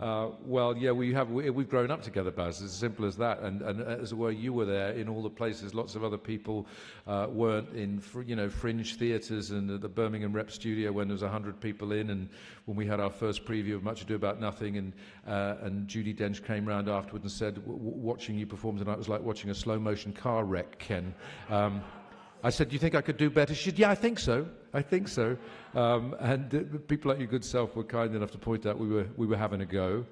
Well, yeah, we've grown up together, Baz. It's as simple as that. And as it were, you were there in all the places. Lots of other people weren't in, fringe theatres and the Birmingham Rep Studio when there was 100 people in, and when we had our first preview of Much Ado About Nothing, and Judi Dench came round afterwards and said, watching you perform tonight was like watching a slow motion car wreck, Ken. I said, do you think I could do better? She said, yeah, I think so. And people like your good self were kind enough to point out we were having a go.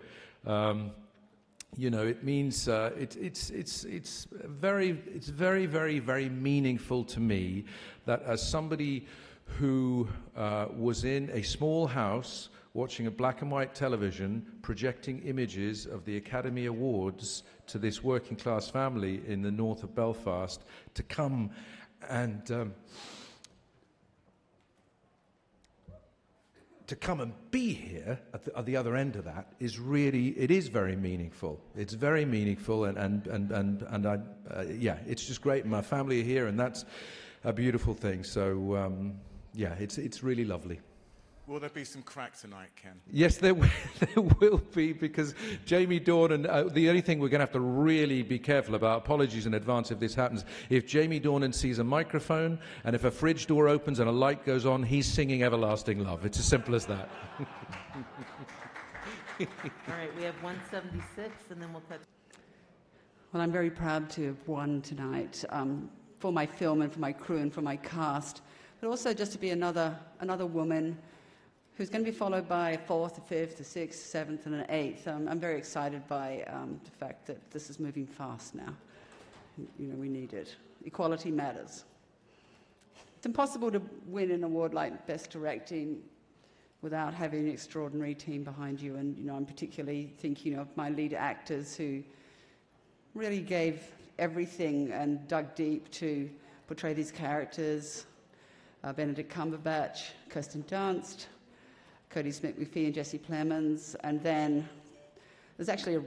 It means it's very, very, very meaningful to me that as somebody who was in a small house watching a black and white television projecting images of the Academy Awards to this working class family in the north of Belfast, to come and be here at the other end of that is very meaningful. It's very meaningful, and it's just great. My family are here, and that's a beautiful thing. So it's really lovely. Will there be some crack tonight, Ken? Yes, there will be, because Jamie Dornan, the only thing we're going to have to really be careful about, apologies in advance if this happens, if Jamie Dornan sees a microphone and if a fridge door opens and a light goes on, he's singing Everlasting Love. It's as simple as that. All right, we have 176, and then we'll touch. Well, I'm very proud to have won tonight for my film and for my crew and for my cast, but also just to be another woman who's going to be followed by a fourth, a fifth, a sixth, seventh, and an eighth. I'm very excited by the fact that this is moving fast now. We need it. Equality matters. It's impossible to win an award like Best Directing without having an extraordinary team behind you. And, I'm particularly thinking of my lead actors who really gave everything and dug deep to portray these characters. Benedict Cumberbatch, Kirsten Dunst, Cody Smith-McPhee and Jesse Plemons, and then there's actually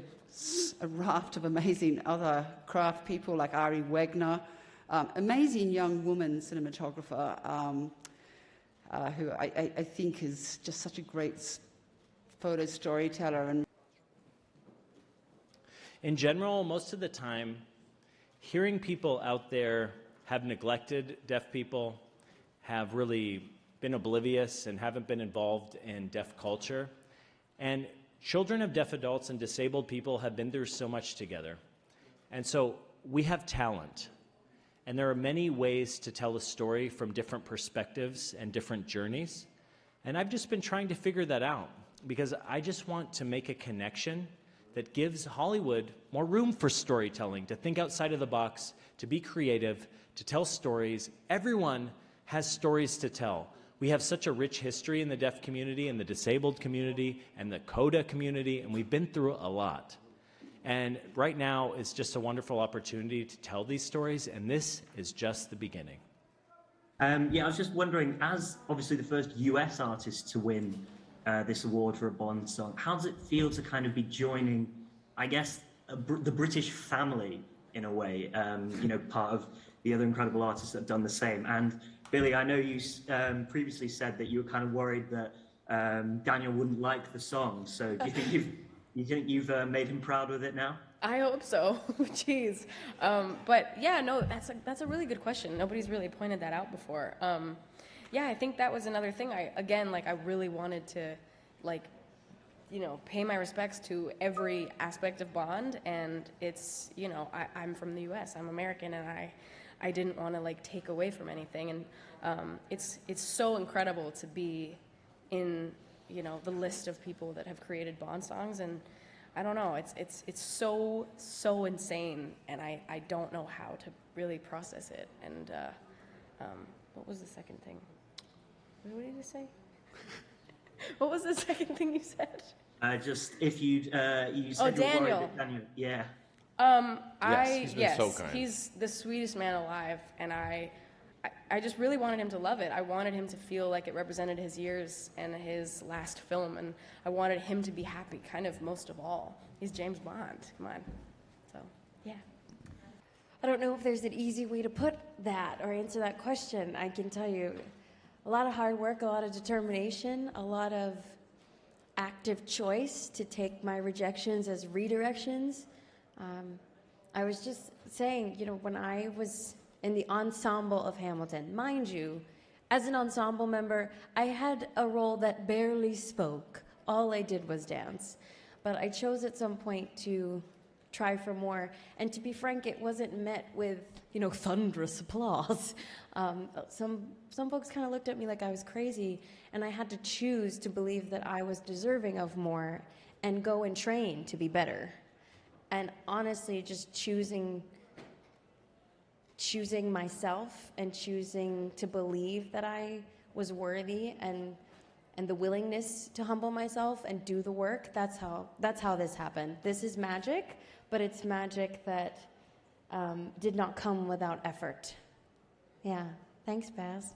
a raft of amazing other craft people like Ari Wegner, amazing young woman cinematographer who I think is just such a great photo storyteller. And in general, most of the time, hearing people out there have neglected deaf people, have really been oblivious and haven't been involved in deaf culture. And children of deaf adults and disabled people have been through so much together. And so we have talent. And there are many ways to tell a story from different perspectives and different journeys. And I've just been trying to figure that out, because I just want to make a connection that gives Hollywood more room for storytelling, to think outside of the box, to be creative, to tell stories. Everyone has stories to tell. We have such a rich history in the deaf community and the disabled community and the CODA community, and we've been through a lot. And right now is just a wonderful opportunity to tell these stories, and this is just the beginning. I was just wondering, as obviously the first US artist to win this award for a Bond song, how does it feel to kind of be joining, I guess, the British family in a way, part of the other incredible artists that have done the same? And Billie, I know you previously said that you were kind of worried that Daniel wouldn't like the song. So do you think you've made him proud with it now? I hope so. Jeez. But yeah, no, that's a really good question. Nobody's really pointed that out before. I think that was another thing. I really wanted to, pay my respects to every aspect of Bond, and it's, I'm from the U.S., I'm American, and I didn't want to take away from anything, and it's so incredible to be in the list of people that have created Bond songs, and I don't know, it's so insane, and I don't know how to really process it. And what was the second thing? What did you say? What was the second thing you said? Just if you said Daniel. Daniel, yeah. He's been so kind. He's the sweetest man alive, and I just really wanted him to love it. I wanted him to feel like it represented his years and his last film, and I wanted him to be happy, kind of most of all. He's James Bond, come on. So, yeah. I don't know if there's an easy way to put that or answer that question. I can tell you, a lot of hard work, a lot of determination, a lot of active choice to take my rejections as redirections. I was just saying, you know, when I was in the ensemble of Hamilton, mind you, as an ensemble member, I had a role that barely spoke. All I did was dance. But I chose at some point to try for more. And to be frank, it wasn't met with, you know, thunderous applause. Some folks kind of looked at me like I was crazy, and I had to choose to believe that I was deserving of more and go and train to be better. And honestly, just choosing myself and choosing to believe that I was worthy and the willingness to humble myself and do the work, that's how this happened. This is magic, but it's magic that did not come without effort. Yeah, thanks, Baz.